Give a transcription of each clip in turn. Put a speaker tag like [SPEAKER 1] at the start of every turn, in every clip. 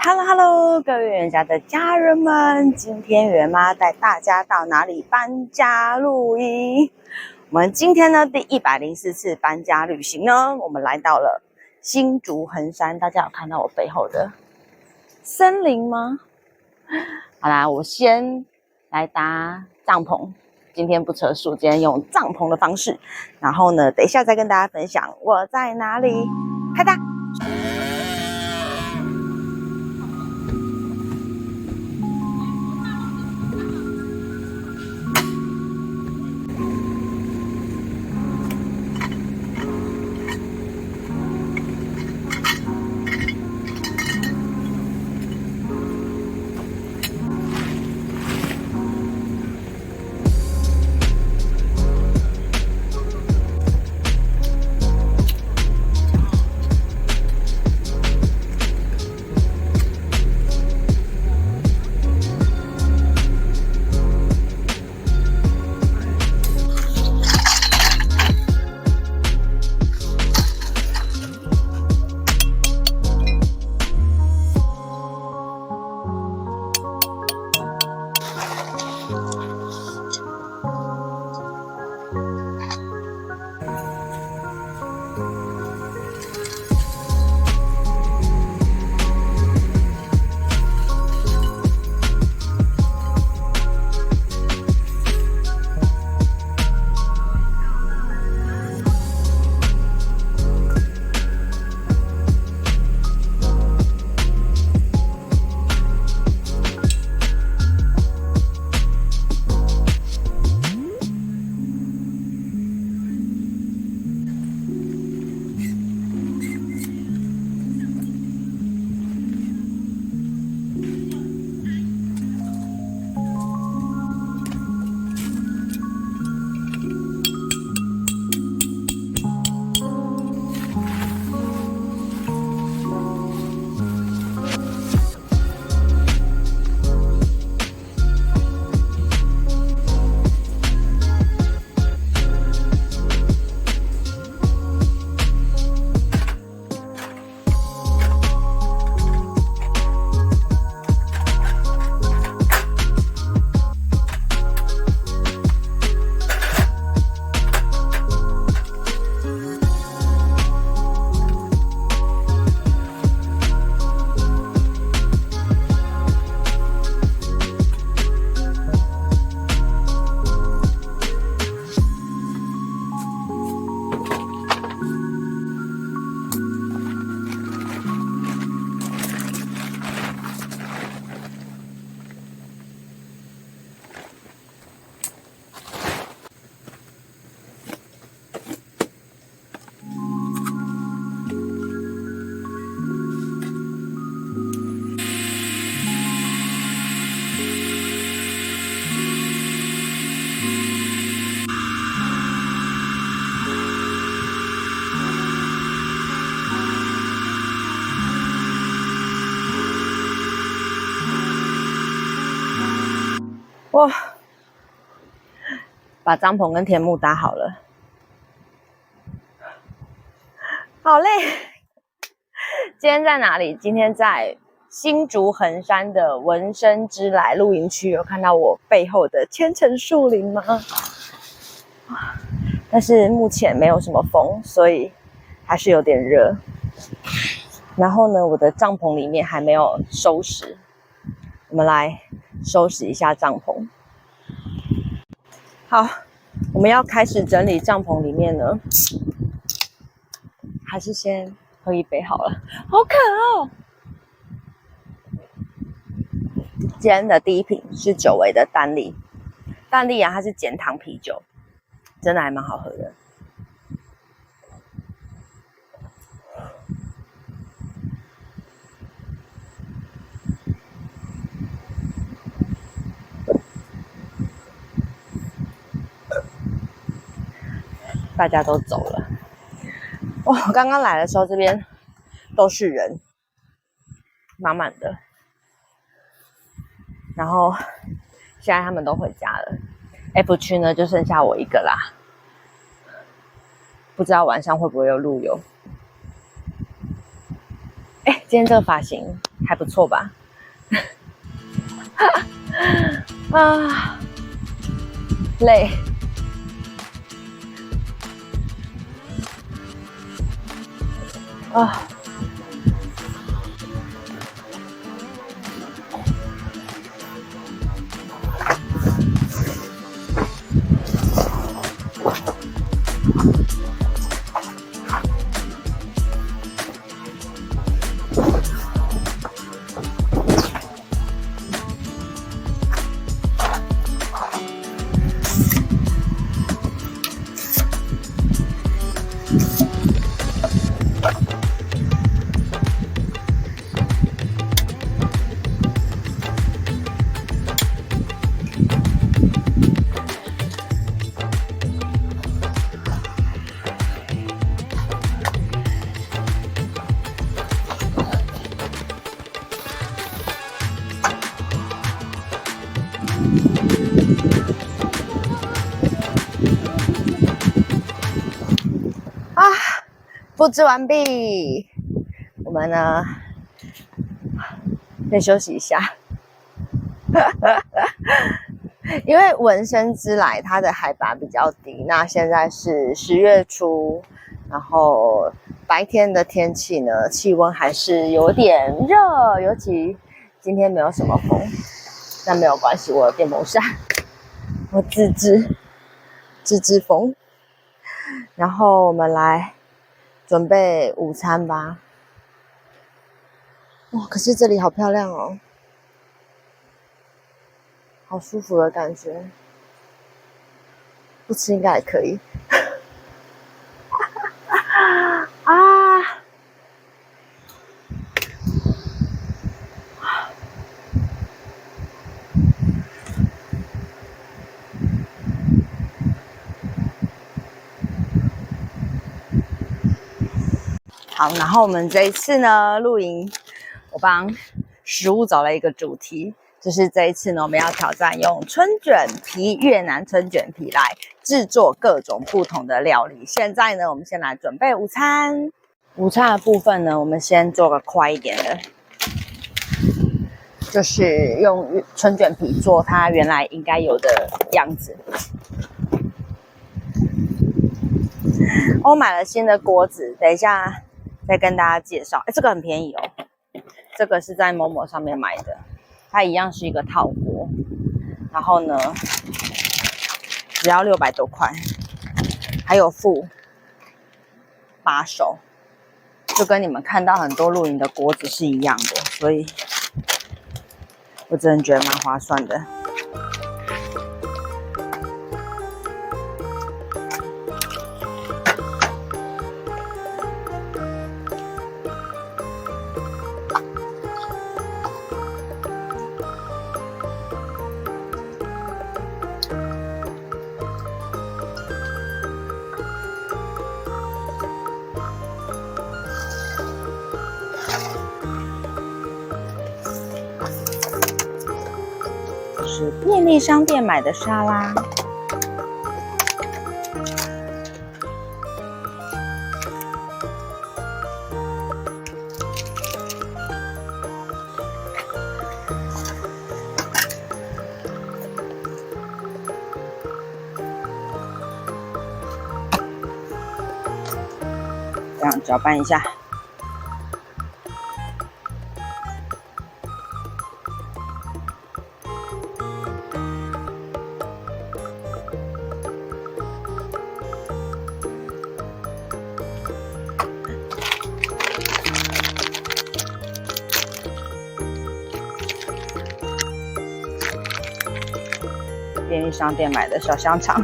[SPEAKER 1] Hello， 各位圆家的家人们，今天圆妈带大家到哪里搬家露营？我们今天呢第104次搬家旅行呢，我们来到了新竹横山。大家有看到我背后的森林吗？好啦，我先来搭帐篷。今天不车宿，今天用帐篷的方式。然后呢，等一下再跟大家分享我在哪里。开大。哇，把帐篷跟天幕搭好了，好累。今天在哪里？今天在新竹横山的文生之来露营区。有看到我背后的千层树林吗？但是目前没有什么风，所以还是有点热。然后呢，我的帐篷里面还没有收拾，我们来收拾一下帐篷。好，我们要开始整理帐篷里面呢，还是先喝一杯好了，好渴哦。今天的第一瓶是久违的丹力，丹力啊，它是减糖啤酒，真的还蛮好喝的。大家都走了。哇，我刚刚来的时候，这边都是人，满满的。然后现在他们都回家了 ，F 区呢就剩下我一个啦。不知道晚上会不会有路游。今天这个发型还不错吧？啊，累。啊。啊，布置完毕，我们呢先休息一下。因为文生之来它的海拔比较低，那现在是10月初，然后白天的天气呢，气温还是有点热，尤其今天没有什么风，那没有关系，我有电风扇，我自制风。然后我们来准备午餐吧。哇，可是这里好漂亮哦。好舒服的感觉，不吃应该也可以。啊！好，然后我们这一次呢露营，我帮食物找了一个主题。就是这一次呢，我们要挑战用春卷皮、越南春卷皮来制作各种不同的料理。现在呢，我们先来准备午餐。午餐的部分呢，我们先做个快一点的，就是用春卷皮做它原来应该有的样子。我买了新的锅子，等一下再跟大家介绍。这个很便宜哦，这个是在某某上面买的。它一样是一个套锅，然后呢，只要600多块，还有附把手，就跟你们看到很多露营的锅子是一样的，所以我真的觉得蛮划算的。是便利商店买的沙拉，这样搅拌一下。便利商店买的小香肠，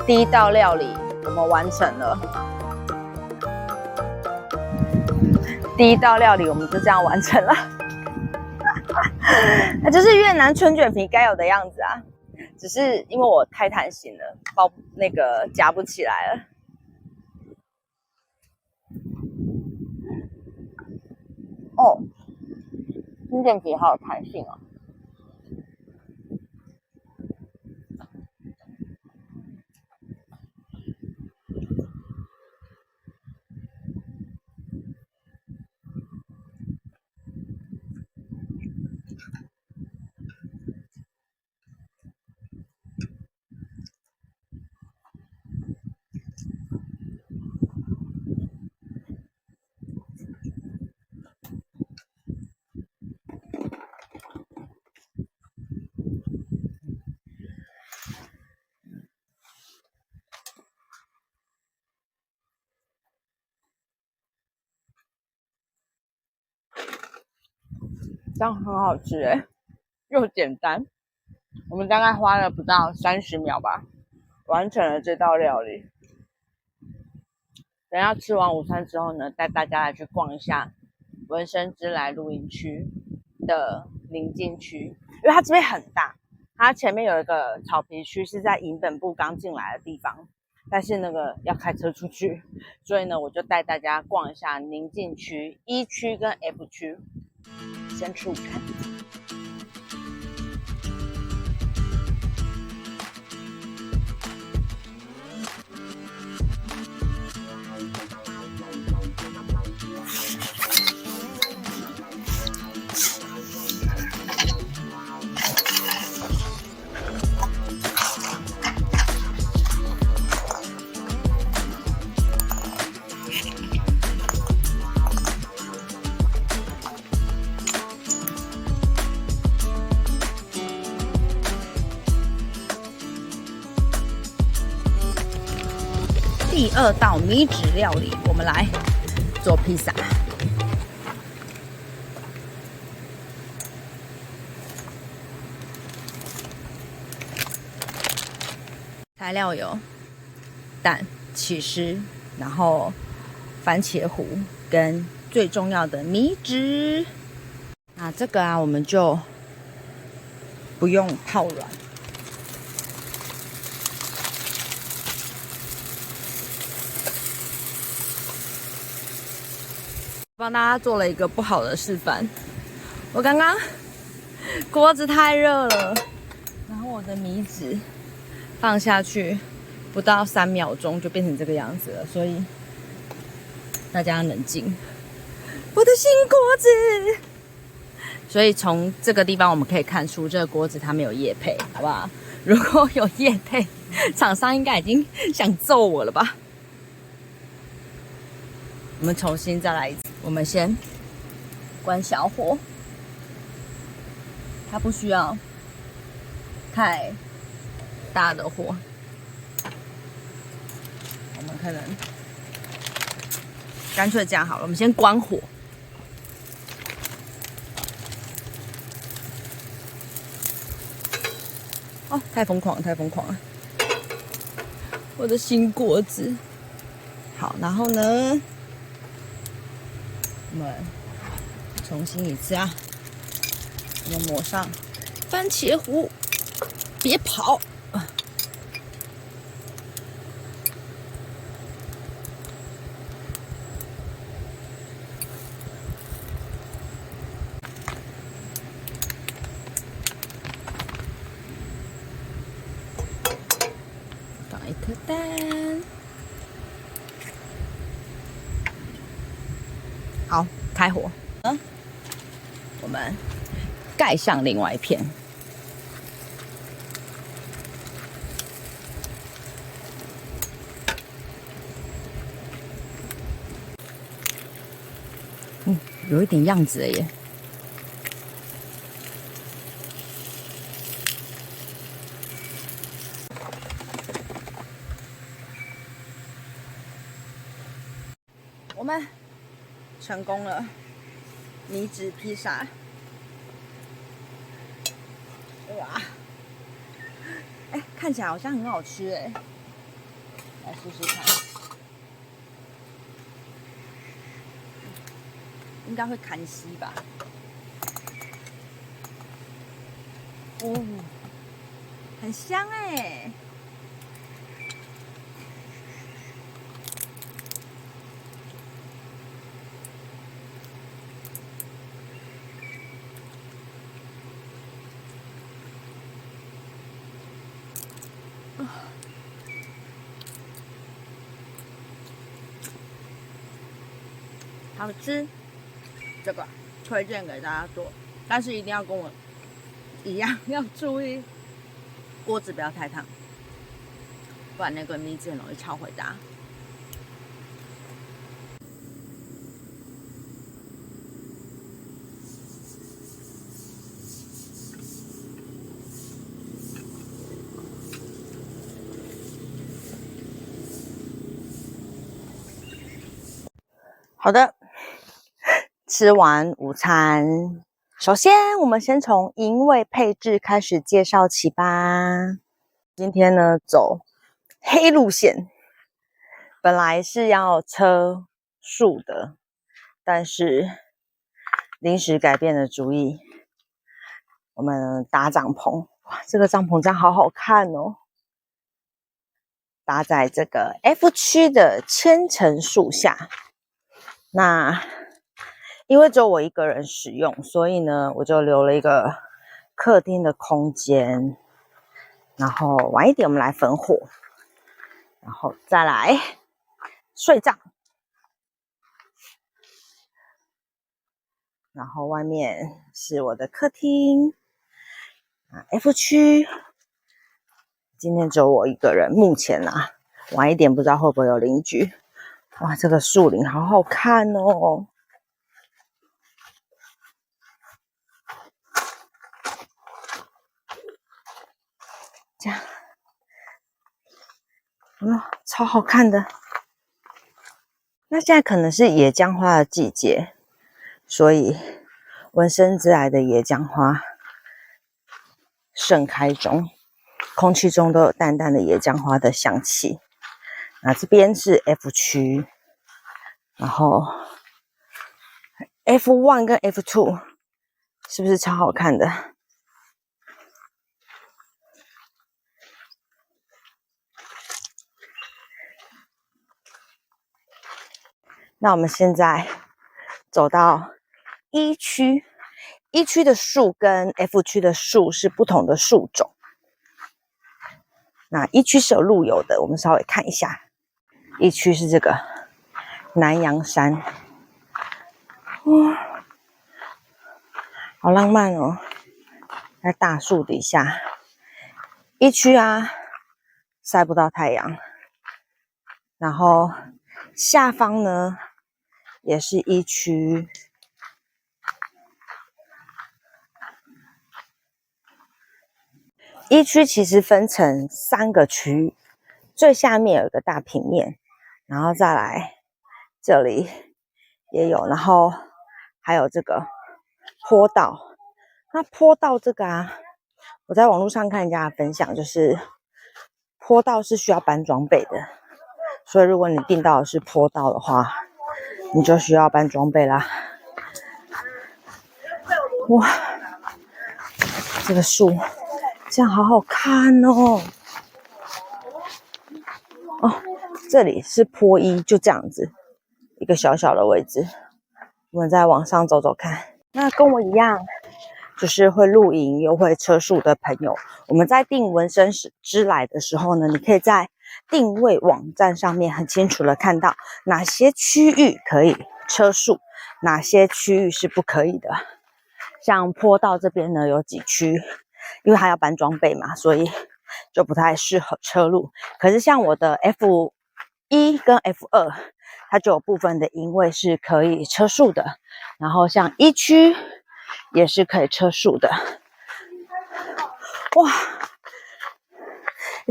[SPEAKER 1] 第一道料理我们完成了。第一道料理我们就这样完成了。那就是越南春卷皮该有的样子啊。只是因为我太贪心了，那个夹不起来了。哦，春卷皮好有弹性哦。这样很好吃哎，又简单。我们大概花了不到30秒吧，完成了这道料理。等下吃完午餐之后呢，带大家来去逛一下文生之来露营区的宁静区，因为它这边很大，它前面有一个草皮区是在营本部刚进来的地方，但是那个要开车出去，所以呢，我就带大家逛一下宁静区1区跟 F 区。先吃午餐。第2道米纸料理，我们来做披萨。材料有蛋、起司，然后番茄糊跟最重要的米纸。那这个啊，我们就不用泡软。帮大家做了一个不好的示范。我刚刚锅子太热了，然后我的米纸放下去不到3秒钟就变成这个样子了，所以大家冷静。我的新锅子，所以从这个地方我们可以看出，这个锅子它没有业配，好不好？如果有业配，厂商应该已经想揍我了吧？我们重新再来一次。我们先关小火，它不需要太大的火。我们可能干脆这样好了，我们先关火。哦，太疯狂了，太疯狂了！我的新锅子。好，然后呢？我们重新一次啊！我们抹上番茄糊，别跑！放一颗蛋。好，开火。我们盖上另外一片。有一点样子了耶。我们成功了，米纸披萨。哇，看起来好像很好吃哎，来试试看。应该会砍稀吧。哦，很香哎。好吃，这个推荐给大家做，但是一定要跟我一样，要注意锅子不要太烫，不然那个米子很容易炒回答。好的，吃完午餐，首先我们先从营位配置开始介绍起吧。今天呢，走黑路线，本来是要车树的，但是临时改变了主意，我们搭帐篷。哇，这个帐篷真好好看哦！搭在这个 F 区的千层树下。那因为只有我一个人使用，所以呢，我就留了一个客厅的空间。然后晚一点我们来焚火，然后再来睡帐。然后外面是我的客厅，F 区。今天只有我一个人，目前啊，晚一点不知道会不会有邻居。哇，这个树林好好看哦！这样，超好看的。那现在可能是野姜花的季节，所以闻声之来的野姜花盛开中，空气中都有淡淡的野姜花的香气。那这边是 F 区，然后 F1 跟 F2 是不是超好看的？那我们现在走到E 区，E 区的树跟 F 区的树是不同的树种。那E 区是有路游的，我们稍微看一下。E 区是这个南洋山，哇，好浪漫哦，在大树底下。E 区啊，晒不到太阳，然后下方呢也是E 区。E 区其实分成3个区域，最下面有一个大平面，然后再来这里也有，然后还有这个坡道。那坡道这个啊，我在网络上看人家的分享，就是坡道是需要搬装备的，所以如果你订到的是坡道的话，你就需要搬装备啦。哇，这个树这样好好看哦！哦，这里是坡1，就这样子一个小小的位置，我们再往上走走看。那跟我一样，就是会露营又会车宿的朋友，我们在订纹身之来的时候呢，你可以在定位网站上面很清楚的看到哪些区域可以车宿，哪些区域是不可以的。像坡道这边呢，有几区，因为它要搬装备嘛，所以就不太适合车路。可是像我的 F1 跟 F2，它就有部分的营位是可以车宿的，然后像E区也是可以车宿的。哇，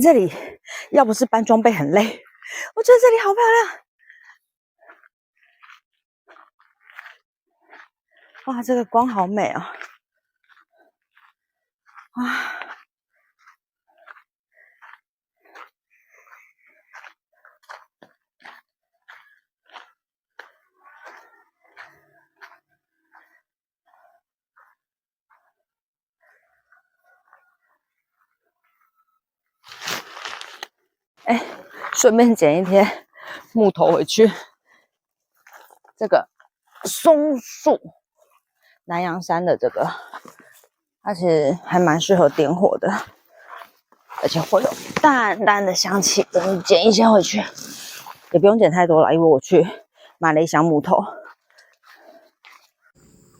[SPEAKER 1] 这里要不是搬装备很累，我觉得这里好漂亮。哇，这个光好美哦！啊，顺便捡一些木头回去。这个松树，南洋山的这个，它其实还蛮适合点火的，而且会有淡淡的香气。捡一些回去，也不用捡太多了，因为我去买了一箱木头。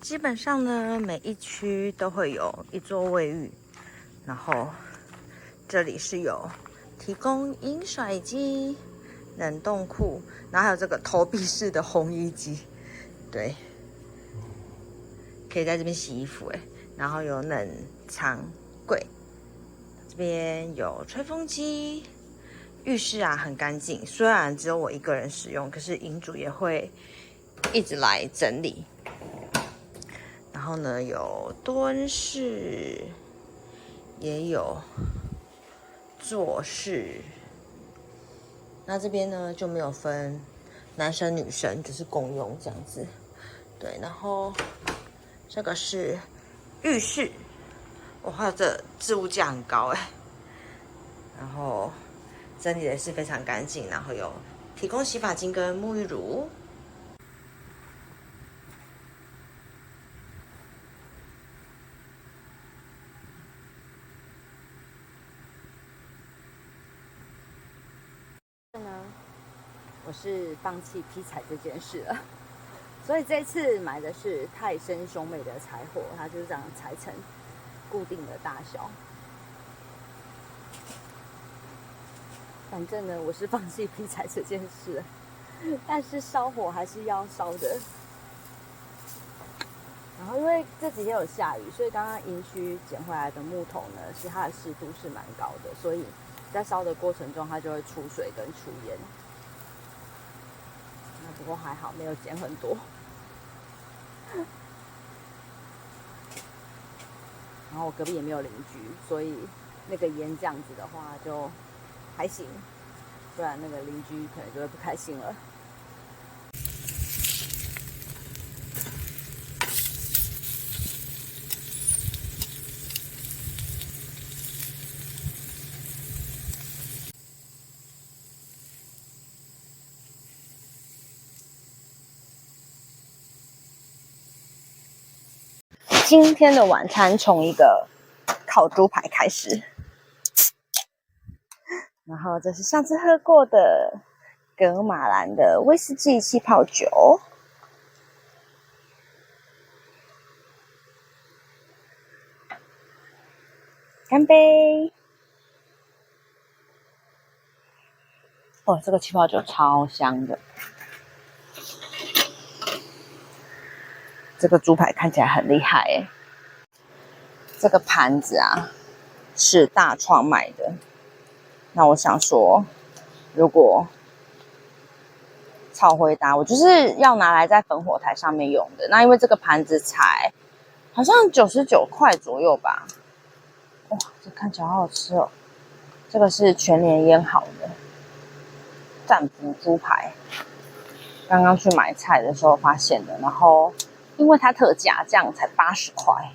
[SPEAKER 1] 基本上呢，每一区都会有一座卫浴，然后这里是有提供饮水机、冷冻库，然后还有这个投币式的烘衣机，对，可以在这边洗衣服然后有冷藏柜，这边有吹风机，浴室啊很干净，虽然只有我一个人使用，可是营主也会一直来整理。然后呢，有蹲式，也有坐式。那这边呢就没有分男生女生，就是共用这样子。对，然后这个是浴室，哇，这置物架很高然后整理的是非常干净，然后有提供洗发精跟沐浴乳。我是放弃劈柴这件事了，所以这次买的是泰森兄妹的柴火，它就是这样裁成固定的大小。反正呢，我是放弃劈柴这件事了，但是烧火还是要烧的。然后因为这几天有下雨，所以刚刚营区捡回来的木头呢，其实它的湿度是蛮高的，所以在烧的过程中它就会出水跟出烟。不过还好没有捡很多，然后我隔壁也没有邻居，所以那个烟这样子的话就还行，不然那个邻居可能就会不开心了。今天的晚餐从一个烤猪排开始，然后这是上次喝过的格马兰的威士忌气泡酒，干杯！哦，这个气泡酒超香的。这个猪排看起来很厉害这个盘子啊是大创买的，那我想说，如果超回答，我就是要拿来在烽火台上面用的。那因为这个盘子才好像99块左右吧，哇，这看起来好好吃哦。这个是全联腌好的战斧猪排，刚刚去买菜的时候发现的，然后因为它特价，这样才80块，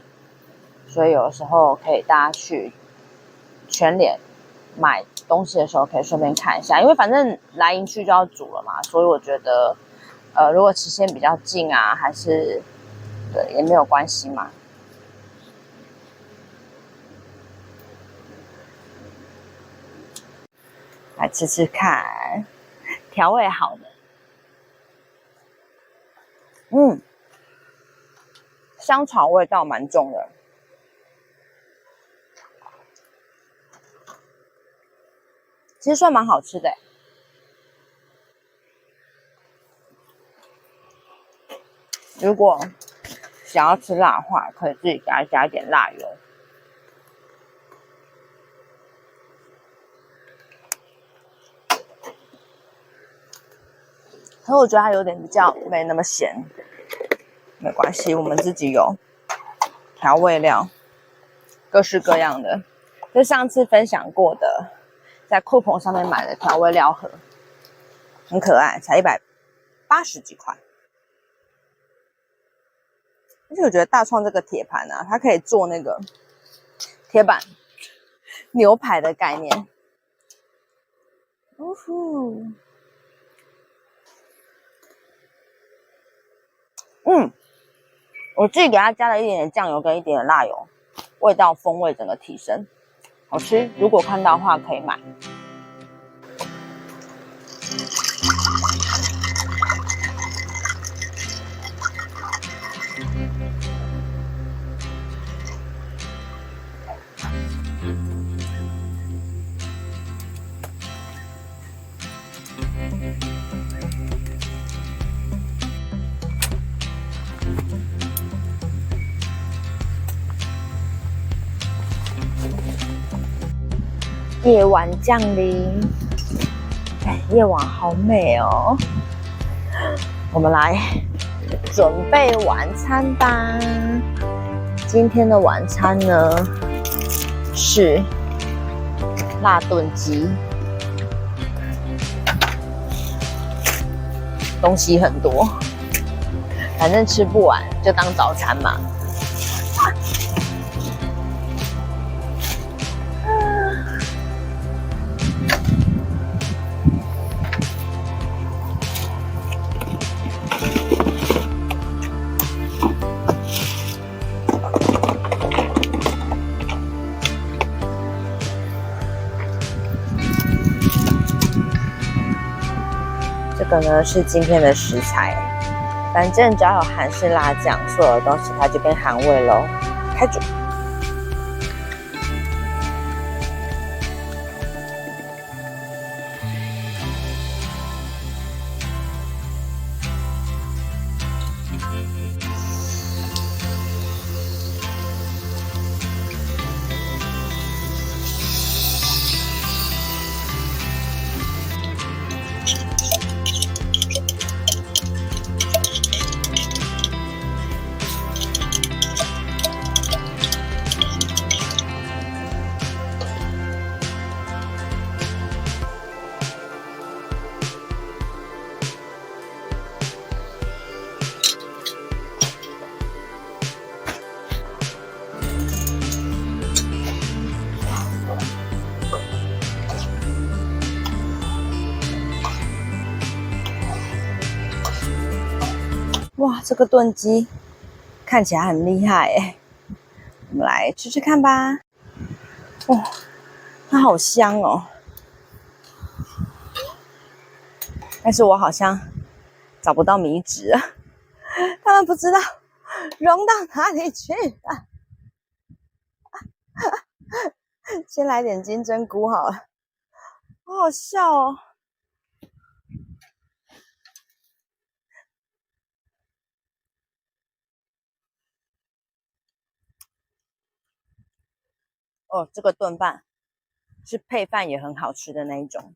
[SPEAKER 1] 所以有时候可以大家去全联买东西的时候可以顺便看一下，因为反正来营区就要煮了嘛，所以我觉得如果期限比较近啊，还是对也没有关系嘛。来吃吃看，调味好的，香草味道蛮重的，其实算蛮好吃的如果想要吃辣的话，可以自己给它加一点辣油。可是我觉得它有点比较没那么咸，没关系，我们自己有调味料，各式各样的。就上次分享过的，在酷澎上面买的调味料盒，很可爱，才180几块。而且我觉得大创这个铁盘啊，它可以做那个铁板牛排的概念。呼呼，我自己给它加了一点点酱油跟一点点辣油，味道风味整个提升，好吃。如果看到的话可以买。夜晚降临，夜晚好美哦。我们来准备晚餐吧。今天的晚餐呢是辣炖鸡，东西很多，反正吃不完就当早餐嘛。这个呢是今天的食材，反正只要有韩式辣酱，所有的东西它就变韩味咯。开煮。哇，这个炖鸡看起来很厉害耶，我们来吃吃看吧。哇，它好香哦，但是我好像找不到米纸了，他们不知道融到哪里去了。先来点金针菇好了，好好笑哦。哦，这个炖饭是配饭也很好吃的那一种，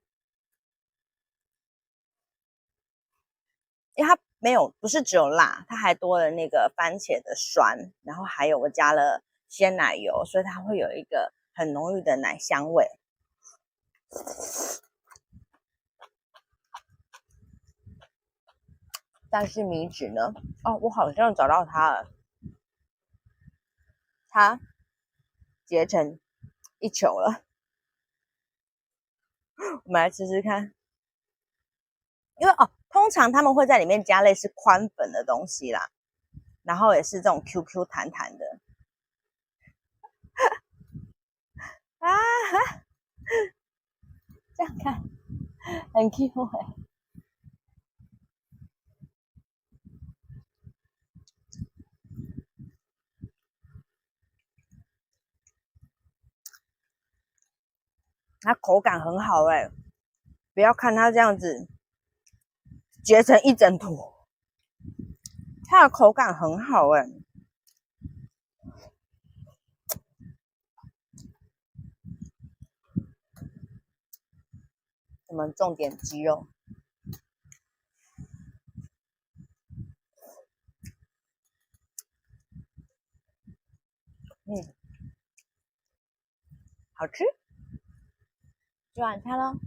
[SPEAKER 1] 因为它没有不是只有辣，它还多了那个番茄的酸，然后还有我加了鲜奶油，所以它会有一个很浓郁的奶香味。但是米纸呢？哦，我好像找到它了，它结成一球了。我们来吃吃看，因为通常他们会在里面加类似宽粉的东西啦，然后也是这种 QQ 弹弹的。啊，这样看很 Q 哎。它口感很好哎，不要看它这样子结成一整坨，它的口感很好哎。我们重点鸡肉，好吃，吃晚餐咯。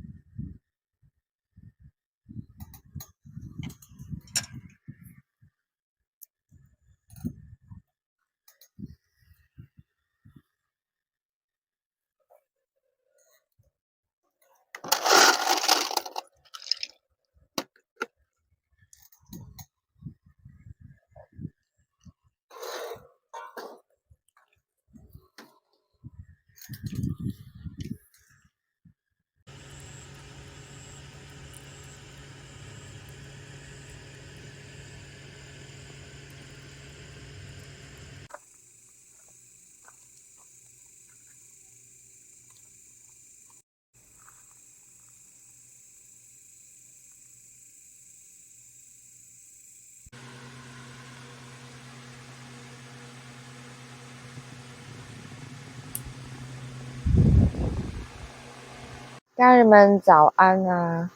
[SPEAKER 1] 家人们早安啊！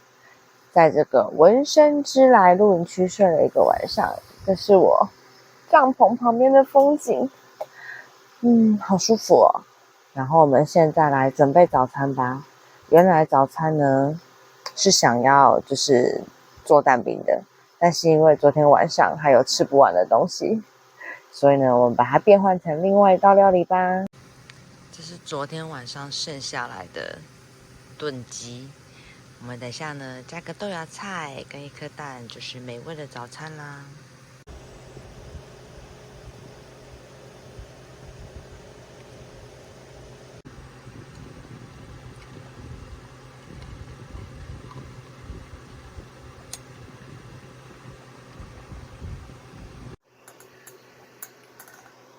[SPEAKER 1] 在这个文生之来露营区睡了一个晚上，这是我帐篷旁边的风景，好舒服哦。然后我们现在来准备早餐吧。原来早餐呢是想要就是做蛋饼的，但是因为昨天晚上还有吃不完的东西，所以呢我们把它变换成另外一道料理吧。这是昨天晚上剩下来的炖鸡，我们等一下呢加个豆芽菜跟一颗蛋，就是美味的早餐啦。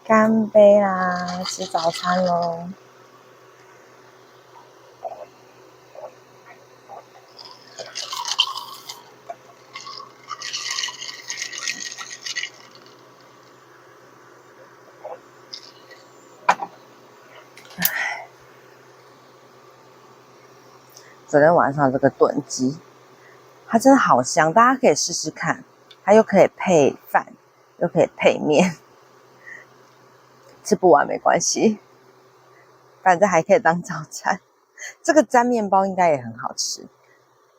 [SPEAKER 1] 干杯啦！吃早餐喽。昨天晚上这个炖鸡，它真的好香，大家可以试试看。它又可以配饭，又可以配面，吃不完没关系，反正还可以当早餐。这个沾面包应该也很好吃，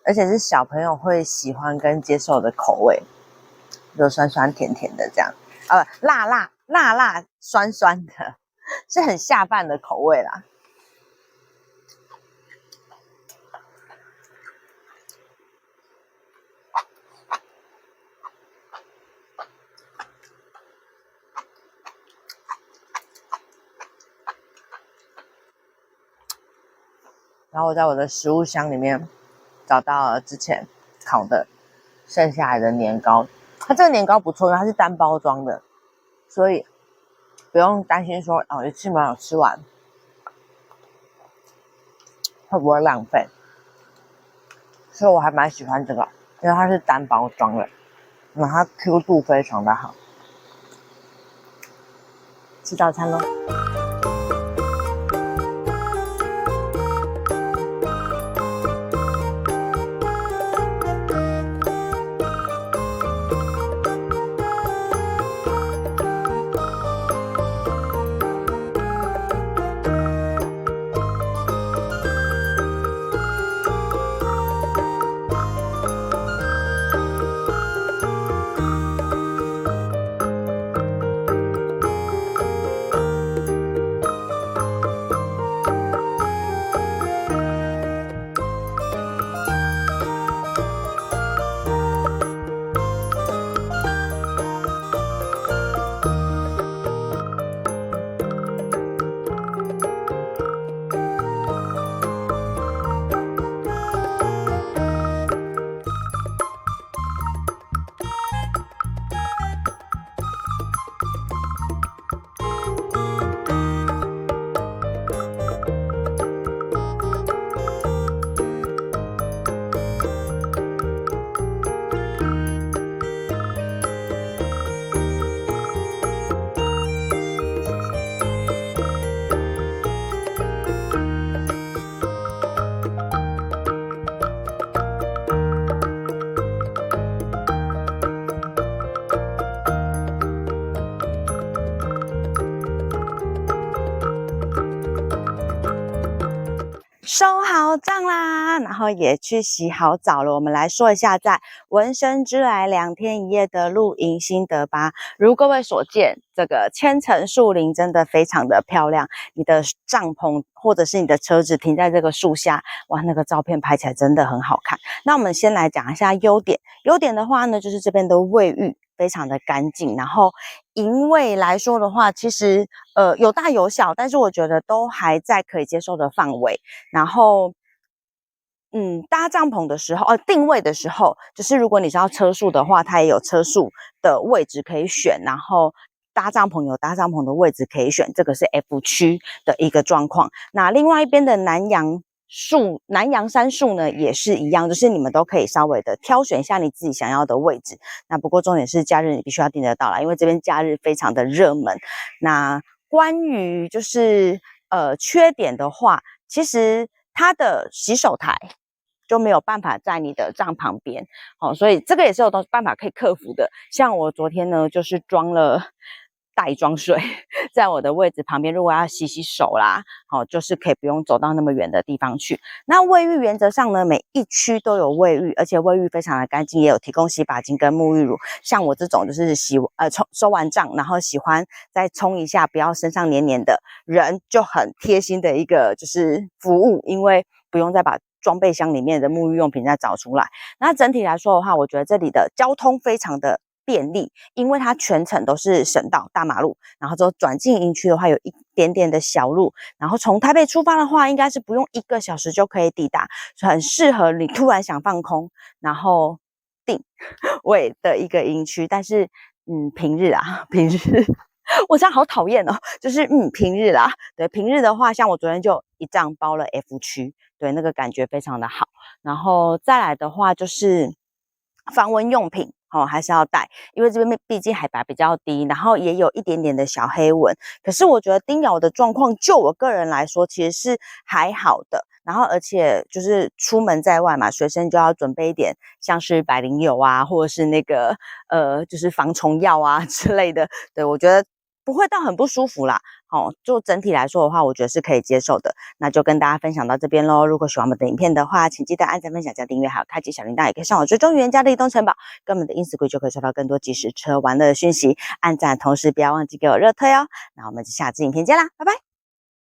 [SPEAKER 1] 而且是小朋友会喜欢跟接受的口味，就酸酸甜甜的这样，辣酸酸的，是很下饭的口味啦。然后我在我的食物箱里面找到了之前烤的剩下来的年糕，它这个年糕不错，因为它是单包装的，所以不用担心说一次没有吃完会不会浪费，所以我还蛮喜欢这个，因为它是单包装的，然后它 Q 度非常的好。吃早餐咯。收好账啦，然后也去洗好澡了。我们来说一下在文生之来2天1夜的露营心得吧。如各位所见，这个千层树林真的非常的漂亮。你的帐篷或者是你的车子停在这个树下，哇，那个照片拍起来真的很好看。那我们先来讲一下优点。优点的话呢，就是这边的卫浴非常的干净。然后营位来说的话，其实有大有小，但是我觉得都还在可以接受的范围。然后搭帐篷的时候，定位的时候，就是如果你是要车宿的话，它也有车宿的位置可以选，然后搭帐篷有搭帐篷的位置可以选，这个是 F 区的一个状况。那另外一边的南洋杉树呢，也是一样，就是你们都可以稍微的挑选一下你自己想要的位置。那不过重点是假日你必须要订得到啦，因为这边假日非常的热门。那关于就是缺点的话，其实它的洗手台就没有办法在你的帐旁边，所以这个也是有办法可以克服的。像我昨天呢，就是装了袋装水在我的位置旁边，如果要洗手啦，就是可以不用走到那么远的地方去。那卫浴原则上呢，每一区都有卫浴，而且卫浴非常的干净，也有提供洗发精跟沐浴乳。像我这种就是收完账，然后喜欢再冲一下，不要身上黏黏的人，就很贴心的一个就是服务，因为不用再把装备箱里面的沐浴用品再找出来。那整体来说的话，我觉得这里的交通非常的便利，因为它全程都是省道大马路，然后之后转进营区的话有一点点的小路，然后从台北出发的话，应该是不用1个小时就可以抵达，很适合你突然想放空，然后定位的一个营区。但是平日我这样好讨厌哦，就是平日啦，对，平日的话，像我昨天就一帐包了 F 区，对，那个感觉非常的好。然后再来的话就是防蚊用品，还是要带，因为这边毕竟海拔比较低，然后也有一点点的小黑蚊。可是我觉得叮咬的状况，就我个人来说，其实是还好的。然后而且就是出门在外嘛，随身就要准备一点，像是百灵油啊，或者是那个就是防虫药啊之类的。对，我觉得不会到很不舒服啦。就整体来说的话，我觉得是可以接受的。那就跟大家分享到这边咯。如果喜欢我们的影片的话，请记得按赞、分享、加订阅，还有开启小铃铛，也可以上网追踪原家的移动城堡，跟我们的 Instagram 就可以收到更多即时车玩乐的讯息。按赞同时不要忘记给我热推哦。那我们就下支影片见啦，拜拜。